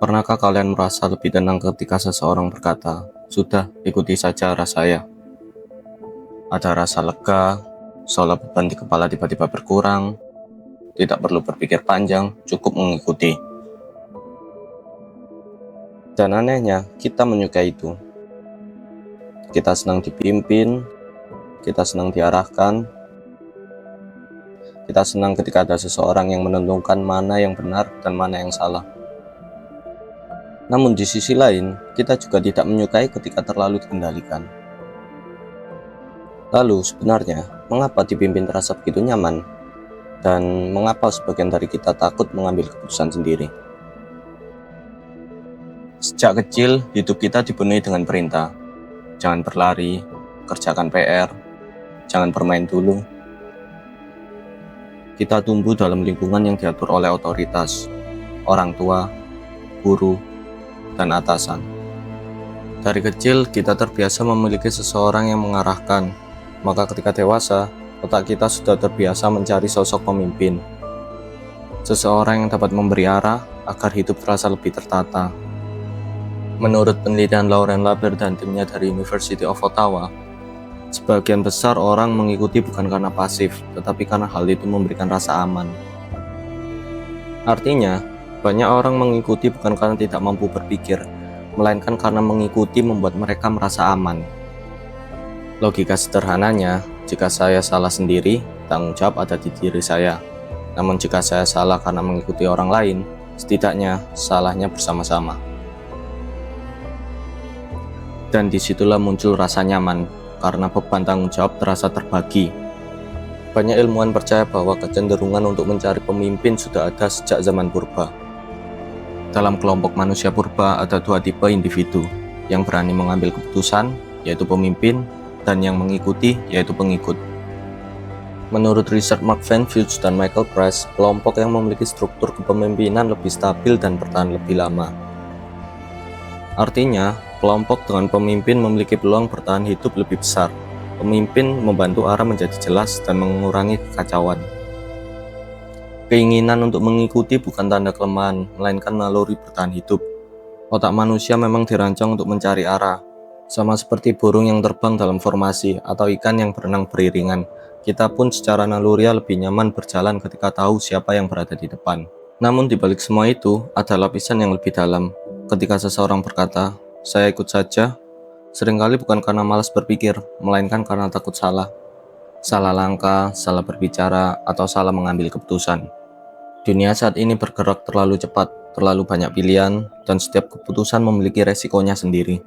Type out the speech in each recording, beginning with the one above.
Pernahkah kalian merasa lebih tenang ketika seseorang berkata, "Sudah, ikuti saja arah saya"? Ada rasa lega, seolah beban di kepala tiba-tiba berkurang, tidak perlu berpikir panjang, cukup mengikuti. Dan anehnya, kita menyukai itu. Kita senang dipimpin, kita senang diarahkan, kita senang ketika ada seseorang yang menentukan mana yang benar dan mana yang salah. Namun di sisi lain, kita juga tidak menyukai ketika terlalu dikendalikan. Lalu sebenarnya, mengapa dipimpin terasa begitu nyaman? Dan mengapa sebagian dari kita takut mengambil keputusan sendiri? Sejak kecil, hidup kita dipenuhi dengan perintah. Jangan berlari, kerjakan PR, jangan bermain dulu. Kita tumbuh dalam lingkungan yang diatur oleh otoritas, orang tua, guru, dan atasan. Dari kecil, kita terbiasa memiliki seseorang yang mengarahkan. Maka ketika dewasa, otak kita sudah terbiasa mencari sosok pemimpin. Seseorang yang dapat memberi arah agar hidup terasa lebih tertata. Menurut penelitian Lauren Laber dan timnya dari University of Ottawa, sebagian besar orang mengikuti bukan karena pasif, tetapi karena hal itu memberikan rasa aman. Artinya, banyak orang mengikuti bukan karena tidak mampu berpikir, melainkan karena mengikuti membuat mereka merasa aman. Logika sederhananya, jika saya salah sendiri, tanggung jawab ada di diri saya. Namun jika saya salah karena mengikuti orang lain, setidaknya salahnya bersama-sama. Dan disitulah muncul rasa nyaman, karena beban tanggung jawab terasa terbagi. Banyak ilmuwan percaya bahwa kecenderungan untuk mencari pemimpin sudah ada sejak zaman purba. Dalam kelompok manusia purba ada dua tipe individu, yang berani mengambil keputusan, yaitu pemimpin, dan yang mengikuti, yaitu pengikut. Menurut riset Mark Van Fuchs dan Michael Price, kelompok yang memiliki struktur kepemimpinan lebih stabil dan bertahan lebih lama. Artinya, kelompok dengan pemimpin memiliki peluang bertahan hidup lebih besar. Pemimpin membantu arah menjadi jelas dan mengurangi kekacauan. Keinginan untuk mengikuti bukan tanda kelemahan, melainkan naluri bertahan hidup. Otak manusia memang dirancang untuk mencari arah. Sama seperti burung yang terbang dalam formasi atau ikan yang berenang beriringan, kita pun secara naluriah lebih nyaman berjalan ketika tahu siapa yang berada di depan. Namun di balik semua itu, ada lapisan yang lebih dalam. Ketika seseorang berkata, "Saya ikut saja," seringkali bukan karena malas berpikir, melainkan karena takut salah. Salah langkah, salah berbicara, atau salah mengambil keputusan. Dunia saat ini bergerak terlalu cepat, terlalu banyak pilihan, dan setiap keputusan memiliki resikonya sendiri.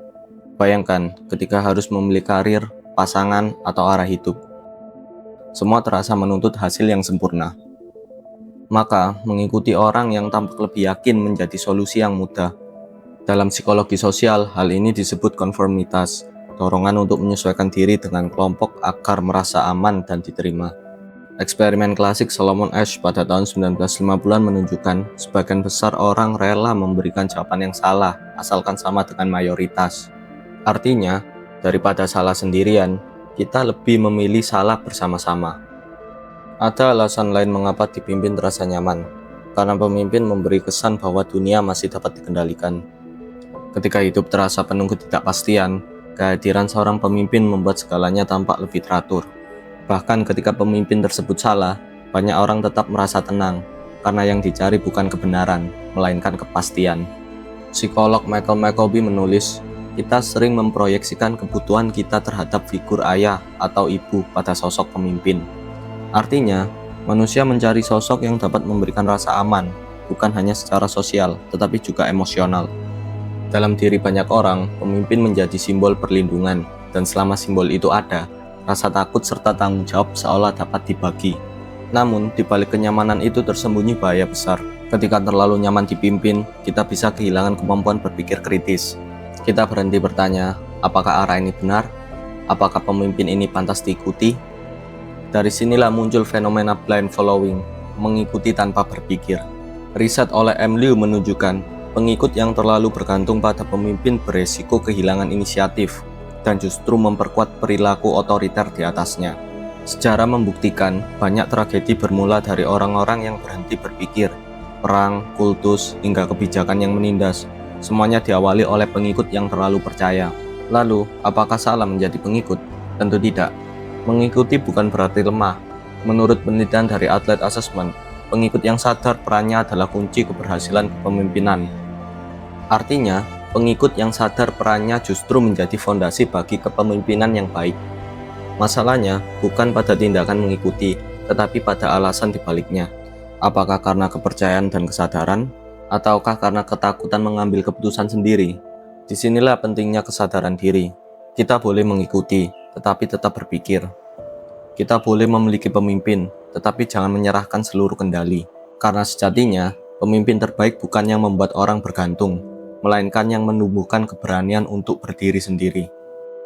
Bayangkan ketika harus memilih karir, pasangan, atau arah hidup. Semua terasa menuntut hasil yang sempurna. Maka, mengikuti orang yang tampak lebih yakin menjadi solusi yang mudah. Dalam psikologi sosial, hal ini disebut konformitas, dorongan untuk menyesuaikan diri dengan kelompok agar merasa aman dan diterima. Eksperimen klasik Solomon Asch pada tahun 1950-an menunjukkan sebagian besar orang rela memberikan jawaban yang salah, asalkan sama dengan mayoritas. Artinya, daripada salah sendirian, kita lebih memilih salah bersama-sama. Ada alasan lain mengapa dipimpin terasa nyaman, karena pemimpin memberi kesan bahwa dunia masih dapat dikendalikan. Ketika hidup terasa penuh ketidakpastian, kehadiran seorang pemimpin membuat segalanya tampak lebih teratur. Bahkan ketika pemimpin tersebut salah, banyak orang tetap merasa tenang, karena yang dicari bukan kebenaran, melainkan kepastian. Psikolog Michael McCoby menulis, kita sering memproyeksikan kebutuhan kita terhadap figur ayah atau ibu pada sosok pemimpin. Artinya, manusia mencari sosok yang dapat memberikan rasa aman, bukan hanya secara sosial, tetapi juga emosional. Dalam diri banyak orang, pemimpin menjadi simbol perlindungan, dan selama simbol itu ada, rasa takut serta tanggung jawab seolah dapat dibagi. Namun, di balik kenyamanan itu tersembunyi bahaya besar. Ketika terlalu nyaman dipimpin, kita bisa kehilangan kemampuan berpikir kritis. Kita berhenti bertanya, apakah arah ini benar? Apakah pemimpin ini pantas diikuti? Dari sinilah muncul fenomena blind following, mengikuti tanpa berpikir. Riset oleh M. Liu menunjukkan, pengikut yang terlalu bergantung pada pemimpin beresiko kehilangan inisiatif dan justru memperkuat perilaku otoriter di atasnya. Sejarah membuktikan banyak tragedi bermula dari orang-orang yang berhenti berpikir, perang, kultus, hingga kebijakan yang menindas. Semuanya diawali oleh pengikut yang terlalu percaya. Lalu, apakah salah menjadi pengikut? Tentu tidak. Mengikuti bukan berarti lemah. Menurut penelitian dari Athlete Assessment, pengikut yang sadar perannya adalah kunci keberhasilan kepemimpinan. Artinya, pengikut yang sadar perannya justru menjadi fondasi bagi kepemimpinan yang baik. Masalahnya bukan pada tindakan mengikuti, tetapi pada alasan dibaliknya. Apakah karena kepercayaan dan kesadaran, ataukah karena ketakutan mengambil keputusan sendiri? Disinilah pentingnya kesadaran diri. Kita boleh mengikuti, tetapi tetap berpikir. Kita boleh memiliki pemimpin, tetapi jangan menyerahkan seluruh kendali. Karena sejatinya, pemimpin terbaik bukan yang membuat orang bergantung, melainkan yang menumbuhkan keberanian untuk berdiri sendiri.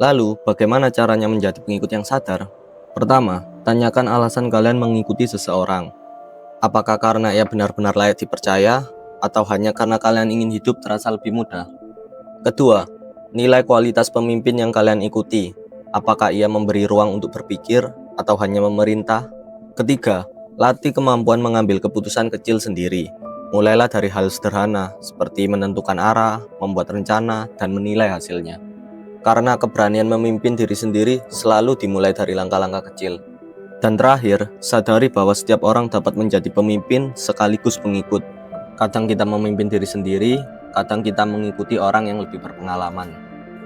Lalu, bagaimana caranya menjadi pengikut yang sadar? Pertama, tanyakan alasan kalian mengikuti seseorang. Apakah karena ia benar-benar layak dipercaya, atau hanya karena kalian ingin hidup terasa lebih mudah? Kedua, nilai kualitas pemimpin yang kalian ikuti. Apakah ia memberi ruang untuk berpikir, atau hanya memerintah? Ketiga, latih kemampuan mengambil keputusan kecil sendiri. Mulailah dari hal sederhana, seperti menentukan arah, membuat rencana, dan menilai hasilnya. Karena keberanian memimpin diri sendiri selalu dimulai dari langkah-langkah kecil. Dan terakhir, sadari bahwa setiap orang dapat menjadi pemimpin sekaligus pengikut. Kadang kita memimpin diri sendiri, kadang kita mengikuti orang yang lebih berpengalaman.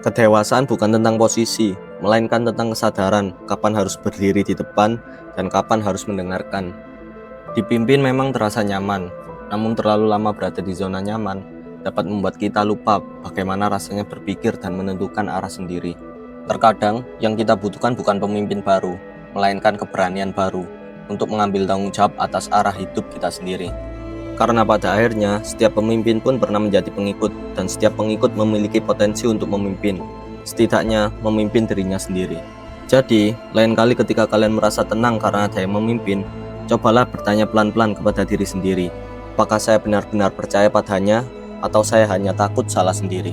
Kedewasaan bukan tentang posisi, melainkan tentang kesadaran kapan harus berdiri di depan dan kapan harus mendengarkan. Dipimpin memang terasa nyaman, namun terlalu lama berada di zona nyaman dapat membuat kita lupa bagaimana rasanya berpikir dan menentukan arah sendiri. Terkadang, yang kita butuhkan bukan pemimpin baru, melainkan keberanian baru untuk mengambil tanggung jawab atas arah hidup kita sendiri. Karena pada akhirnya, setiap pemimpin pun pernah menjadi pengikut, dan setiap pengikut memiliki potensi untuk memimpin, setidaknya memimpin dirinya sendiri. Jadi, lain kali ketika kalian merasa tenang karena ada yang memimpin, cobalah bertanya pelan-pelan kepada diri sendiri, apakah saya benar-benar percaya padanya, atau saya hanya takut salah sendiri.